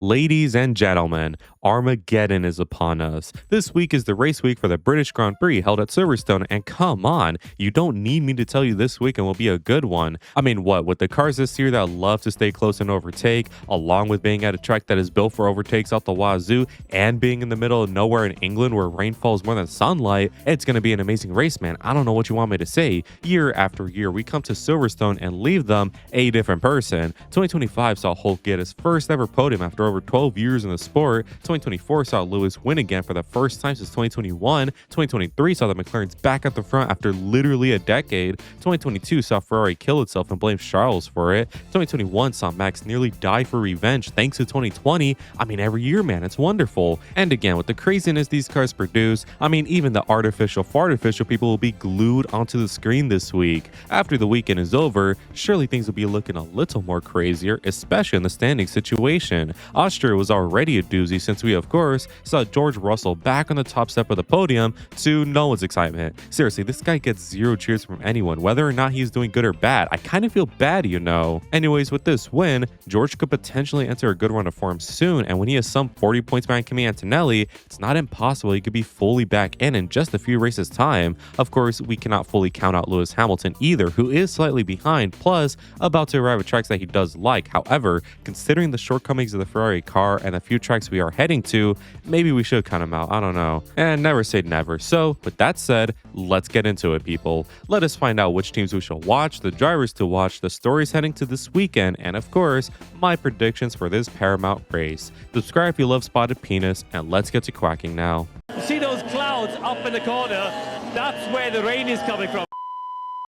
Ladies and gentlemen, Armageddon is upon us. This week is the race week for the British Grand Prix held at Silverstone, and come on, you don't need me to tell you this weekend will be a good one. I mean, what, with the cars this year that love to stay close and overtake, along with being at a track that is built for overtakes out the wazoo, and being in the middle of nowhere in England where rain falls more than sunlight, it's going to be an amazing race, man. I don't know what you want me to say. Year after year, we come to Silverstone and leave them a different person. 2025 saw Hulk get his first ever podium after over 12 years in the sport. 2024 saw Lewis win again for the first time since 2021. 2023 saw the McLarens back at the front after literally a decade. 2022 saw Ferrari kill itself and blame Charles for it. 2021 saw Max nearly die for revenge thanks to 2020. I mean, every year, man, it's wonderful. And again, with the craziness these cars produce, I mean, even the artificial fartificial people will be glued onto the screen this week. After the weekend is over, surely things will be looking a little more crazier, especially in the standing situation. Austria was already a doozy since we, of course, saw George Russell back on the top step of the podium to no one's excitement. Seriously, this guy gets zero cheers from anyone, whether or not he's doing good or bad. I kind of feel bad, you know. Anyways, with this win, George could potentially enter a good run of form soon, and when he has some 40 points behind Kimi Antonelli, it's not impossible he could be fully back in just a few races' time. Of course, we cannot fully count out Lewis Hamilton either, who is slightly behind, plus about to arrive at tracks that he does like. However, considering the shortcomings of the Ferrari car and the few tracks we are heading to, maybe we should count him out. I don't know. And never say never. So, with that said, let's get into it, people. Let us find out which teams we shall watch, the drivers to watch, the stories heading to this weekend, and of course, my predictions for this Paramount race. Subscribe if you love spotted penis, and let's get to quacking now. See those clouds up in the corner? That's where the rain is coming from.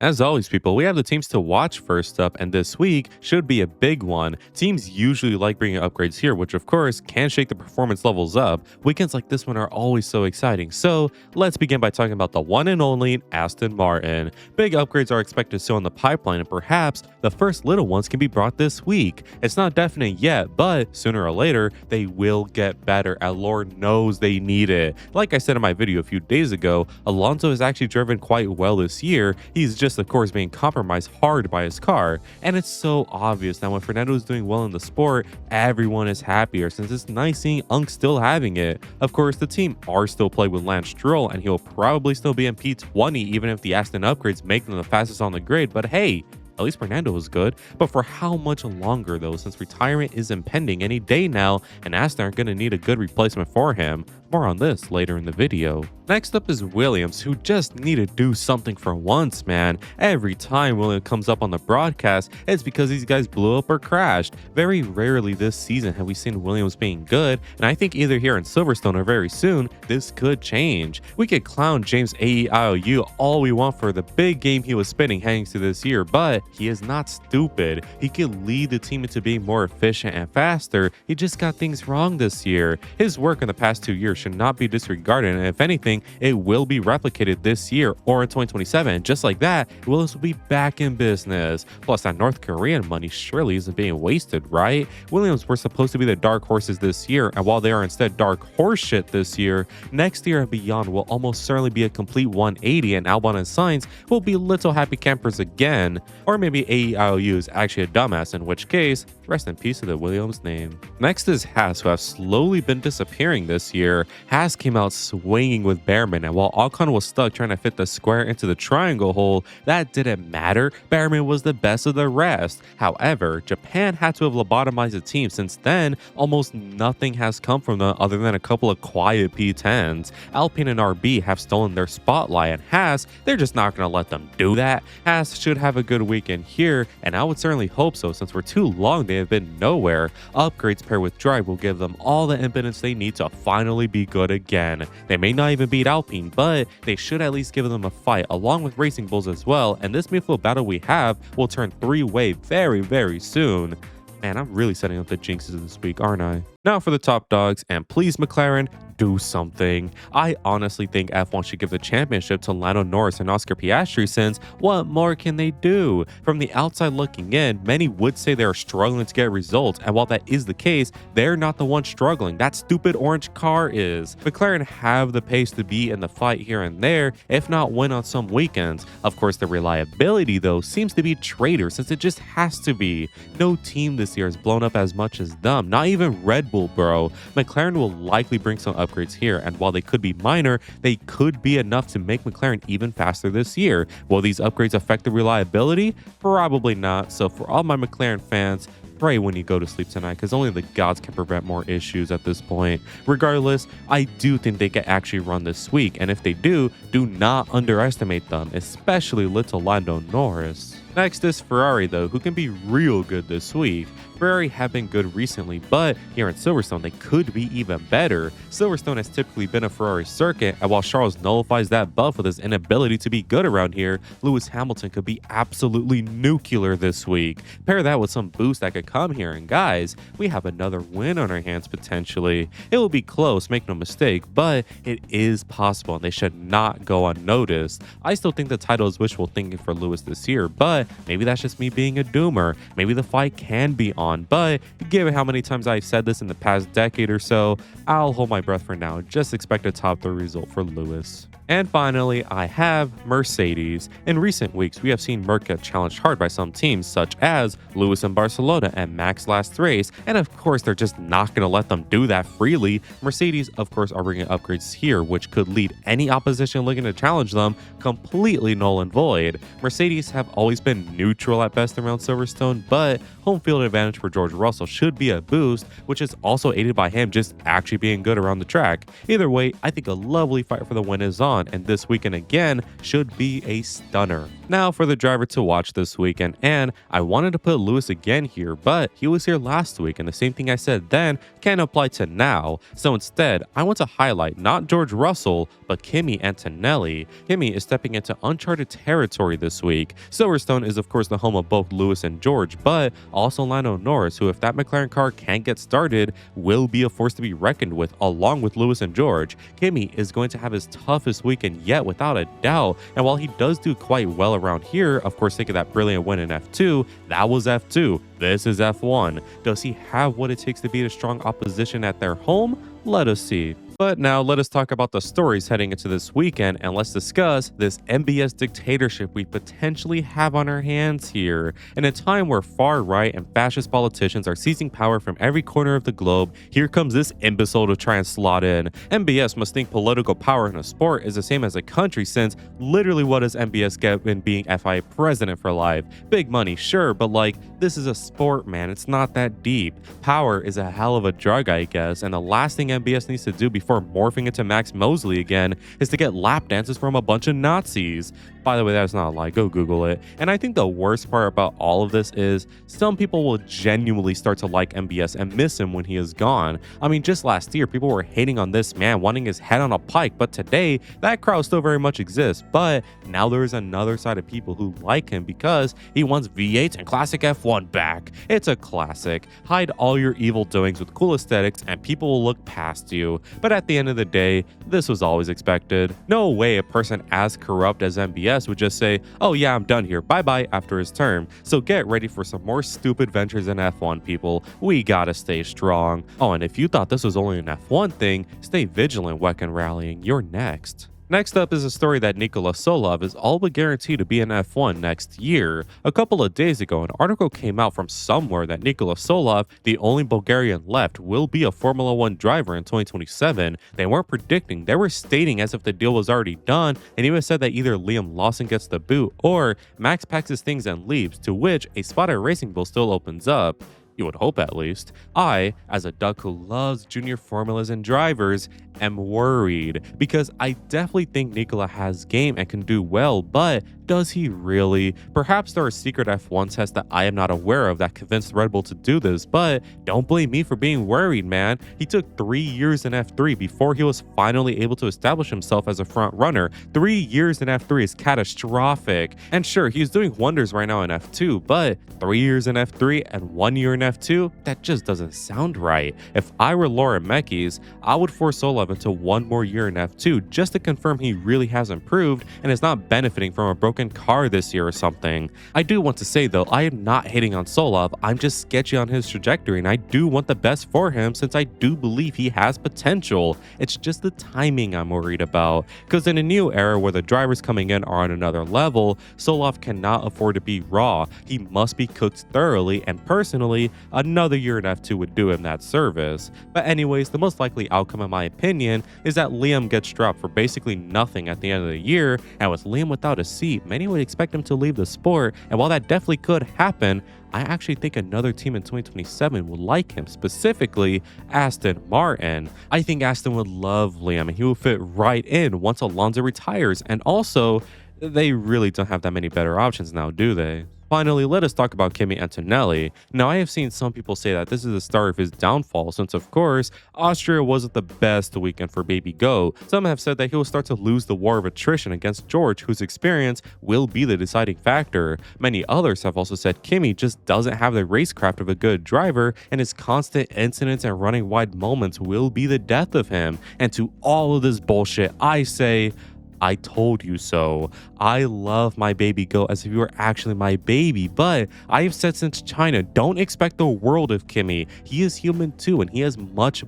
As always, people, we have the teams to watch first up, and this week should be a big one. Teams usually like bringing upgrades here, which of course can shake the performance levels up. Weekends like this one are always so exciting. So let's begin by talking about the one and only Aston Martin. Big upgrades are expected soon in the pipeline, and perhaps the first little ones can be brought this week. It's not definite yet, but sooner or later, they will get better, and Lord knows they need it. Like I said in my video a few days ago, Alonso has actually driven quite well this year. He's just of course being compromised hard by his car, and it's so obvious that when Fernando is doing well in the sport, everyone is happier since it's nice seeing Unk still having it. Of course, the team are still playing with Lance Stroll, and he'll probably still be in P20 even if the Aston upgrades make them the fastest on the grid, but hey, at least Fernando was good. But for how much longer though, since retirement is impending any day now, and Aston are going to need a good replacement for him? More on this later in the video. Next up is Williams, who just need to do something for once, man. Every time Williams comes up on the broadcast, it's because these guys blew up or crashed. Very rarely this season have we seen Williams being good, and I think either here in Silverstone or very soon, this could change. We could clown James AEIOU all we want for the big game he was spinning heading to this year, but he is not stupid. He could lead the team into being more efficient and faster. He just got things wrong this year. His work in the past 2 years should not be disregarded, and if anything, it will be replicated this year or in 2027. Just like that, Williams will be back in business. Plus, that North Korean money surely isn't being wasted, right? Williams were supposed to be the dark horses this year, and while they are instead dark horse shit this year, next year and beyond will almost certainly be a complete 180, and Albon and Sainz will be little happy campers again. Or maybe AEIOU is actually a dumbass, in which case, rest in peace to the Williams name. Next is Haas, who have slowly been disappearing this year. Haas came out swinging with Behrman, and while Ocon was stuck trying to fit the square into the triangle hole, that didn't matter. Behrman was the best of the rest. However, Japan had to have lobotomized the team. Since then, almost nothing has come from them other than a couple of quiet P10s. Alpine and RB have stolen their spotlight, and Haas, they're just not going to let them do that. Haas should have a good weekend here, and I would certainly hope so, since for too long they have been nowhere. Upgrades paired with drive will give them all the impotence they need to finally be good again. They may not even beat Alpine, but they should at least give them a fight, along with Racing Bulls as well, and this midfield battle we have will turn three-way very, very soon. Man, I'm really setting up the jinxes this week, aren't I? Now for the top dogs, and please, McLaren, do something. I honestly think F1 should give the championship to Lando Norris and Oscar Piastri, since what more can they do? From the outside looking in, many would say they are struggling to get results, and while that is the case, they're not the ones struggling. That stupid orange car is. McLaren have the pace to be in the fight here and there, if not win on some weekends. Of course, the reliability though seems to be traitor, since it just has to be. No team this year has blown up as much as them, not even Red Bull, bro. McLaren will likely bring some upgrades here, and while they could be minor, they could be enough to make McLaren even faster this year. Will these upgrades affect the reliability? Probably not. So for all my McLaren fans, pray when you go to sleep tonight, because only the gods can prevent more issues at this point. Regardless, I do think they can actually run this week, and if they do not underestimate them, especially little Lando Norris. Next is Ferrari though, who can be real good this week. Ferrari have been good recently, but here in Silverstone, they could be even better. Silverstone has typically been a Ferrari circuit, and while Charles nullifies that buff with his inability to be good around here, Lewis Hamilton could be absolutely nuclear this week. Pair that with some boost that could come here, and guys, we have another win on our hands potentially. It will be close, make no mistake, but it is possible, and they should not go unnoticed. I still think the title is wishful thinking for Lewis this year, but maybe that's just me being a doomer. Maybe the fight can be on. But given how many times I've said this in the past decade or so, I'll hold my breath for now. Just expect a top 3 result for Lewis. And finally, I have Mercedes. In recent weeks, we have seen Merc get challenged hard by some teams, such as Lewis in Barcelona and Max last race, and of course, they're just not going to let them do that freely. Mercedes, of course, are bringing upgrades here, which could lead any opposition looking to challenge them completely null and void. Mercedes have always been neutral at best around Silverstone, but home field advantage for George Russell should be a boost, which is also aided by him just actually being good around the track. Either way, I think a lovely fight for the win is on, and this weekend again should be a stunner. Now for the driver to watch this weekend, and I wanted to put Lewis again here, but he was here last week, and the same thing I said then can apply to now. So instead, I want to highlight not George Russell, but Kimi Antonelli. Kimi is stepping into uncharted territory this week. Silverstone is of course the home of both Lewis and George, but also Lando Norris, who if that McLaren car can't get started, will be a force to be reckoned with along with Lewis and George. Kimi is going to have his toughest weekend yet without a doubt, and while he does do quite well around here, of course think of that brilliant win in F2, that was F2, this is F1. Does he have what it takes to beat a strong opposition at their home? Let us see. But now let us talk about the stories heading into this weekend, and let's discuss this MBS dictatorship we potentially have on our hands here. In a time where far-right and fascist politicians are seizing power from every corner of the globe, here comes this imbecile to try and slot in. MBS must think political power in a sport is the same as a country, since literally what does MBS get in being FIA president for life? Big money, sure, but like, this is a sport, man. It's not that deep. Power is a hell of a drug, I guess, and the last thing MBS needs to do before morphing into Max Mosley again is to get lap dances from a bunch of Nazis. By the way, that's not a lie, go Google it. And I think the worst part about all of this is some people will genuinely start to like MBS and miss him when he is gone. I mean, just last year, people were hating on this man, wanting his head on a pike, but today, that crowd still very much exists. But now there is another side of people who like him because he wants V8 and classic F1 back. It's a classic. Hide all your evil doings with cool aesthetics and people will look past you. But at the end of the day, this was always expected. No way a person as corrupt as MBS would just say, oh yeah, I'm done here, bye-bye, after his term. So get ready for some more stupid ventures in F1, people. We gotta stay strong. Oh, and if you thought this was only an F1 thing, stay vigilant, Wecken Rallying. You're next. Next up is a story that Nikola Solov is all but guaranteed to be in F1 next year. A couple of days ago, an article came out from somewhere that Nikola Solov, the only Bulgarian left, will be a Formula 1 driver in 2027. They weren't predicting, they were stating as if the deal was already done, and even said that either Liam Lawson gets the boot or Max packs his things and leaves, to which a spot at Racing Bull still opens up. You would hope, at least. I, as a duck who loves junior formulas and drivers, am worried because I definitely think Nikola has game and can do well, but does he really? Perhaps there are secret F1 tests that I am not aware of that convinced Red Bull to do this, but don't blame me for being worried, man. He took 3 years in F3 before he was finally able to establish himself as a front runner. 3 years in F3 is catastrophic. And sure, he's doing wonders right now in F2, but 3 years in F3 and 1 year in F2, that just doesn't sound right. If I were Laura Mekis, I would force Solov into one more year in F2 just to confirm he really has improved and is not benefiting from a broken car this year or something. I do want to say though, I am not hating on Solov, I'm just sketchy on his trajectory and I do want the best for him since I do believe he has potential. It's just the timing I'm worried about, because in a new era where the drivers coming in are on another level, Solov cannot afford to be raw. He must be cooked thoroughly, and personally, another year in F2 would do him that service. But anyways, the most likely outcome in my opinion is that Liam gets dropped for basically nothing at the end of the year, and with Liam without a seat, many would expect him to leave the sport, and while that definitely could happen, I actually think another team in 2027 will like him, specifically Aston Martin. I think Aston would love Liam and he will fit right in once Alonso retires, and also, they really don't have that many better options now, do they? Finally, let us talk about Kimi Antonelli. Now, I have seen some people say that this is the start of his downfall since, of course, Austria wasn't the best weekend for Baby Go. Some have said that he will start to lose the war of attrition against George, whose experience will be the deciding factor. Many others have also said Kimi just doesn't have the racecraft of a good driver, and his constant incidents and running wide moments will be the death of him. And to all of this bullshit, I say, I told you so. I love my Baby Go as if you were actually my baby, but I have said since China, don't expect the world of Kimi. He is human too, and he has much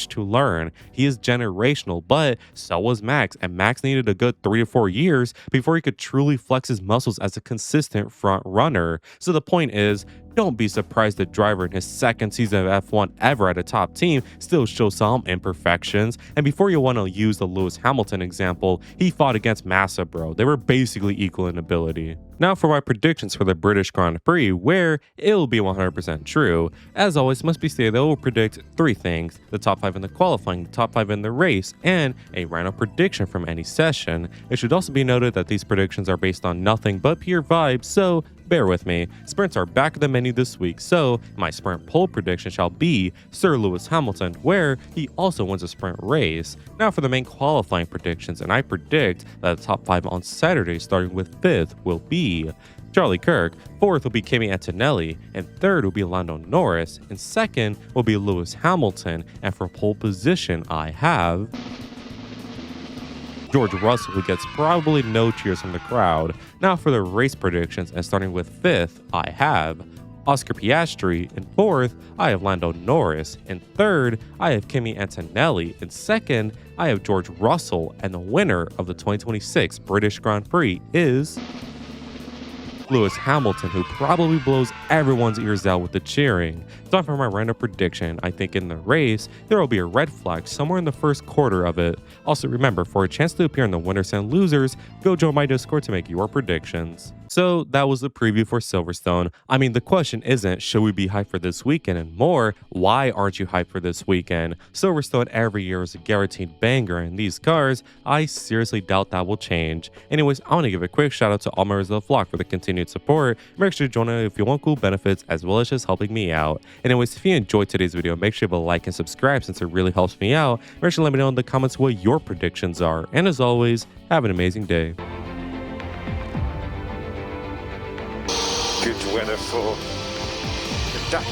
to learn. He is generational, but so was Max, and Max needed a good 3 to 4 years before he could truly flex his muscles as a consistent front runner. So the point is, don't be surprised the driver in his second season of F1 ever at a top team still shows some imperfections. And before you want to use the Lewis Hamilton example, he fought against Massa, bro. They were basically equal in ability. Now for my predictions for the British Grand Prix, where it'll be 100% true. As always, must be stated that I will predict 3 things: the top 5 in the qualifying, the top 5 in the race, and a random prediction from any session. It should also be noted that these predictions are based on nothing but pure vibes, so bear with me. Sprints are back in the menu this week, so my sprint pole prediction shall be Sir Lewis Hamilton, where he also wins a sprint race. Now for the main qualifying predictions, and I predict that the top 5 on Saturday, starting with 5th, will be Charlie Kirk, 4th will be Kimi Antonelli, and 3rd will be Lando Norris, and 2nd will be Lewis Hamilton, and for pole position I have George Russell, who gets probably no cheers from the crowd. Now for the race predictions, and starting with 5th, I have Oscar Piastri. In 4th, I have Lando Norris. In 3rd, I have Kimi Antonelli. In 2nd, I have George Russell. And the winner of the 2026 British Grand Prix is Lewis Hamilton, who probably blows everyone's ears out with the cheering. So for my random prediction, I think in the race, there will be a red flag somewhere in the first quarter of it. Also remember, for a chance to appear in the winners and losers, go join my Discord to make your predictions. So that was the preview for Silverstone. I mean, the question isn't, should we be hyped for this weekend, and more, why aren't you hyped for this weekend? Silverstone every year is a guaranteed banger, and these cars, I seriously doubt that will change. Anyways, I want to give a quick shout out to all members of the flock for the continued support. Make sure to join it if you want cool benefits, as well as just helping me out. Anyways, if you enjoyed today's video, make sure to like and subscribe since it really helps me out. Make sure to let me know in the comments what your predictions are. And as always, have an amazing day. Good weather for the duck.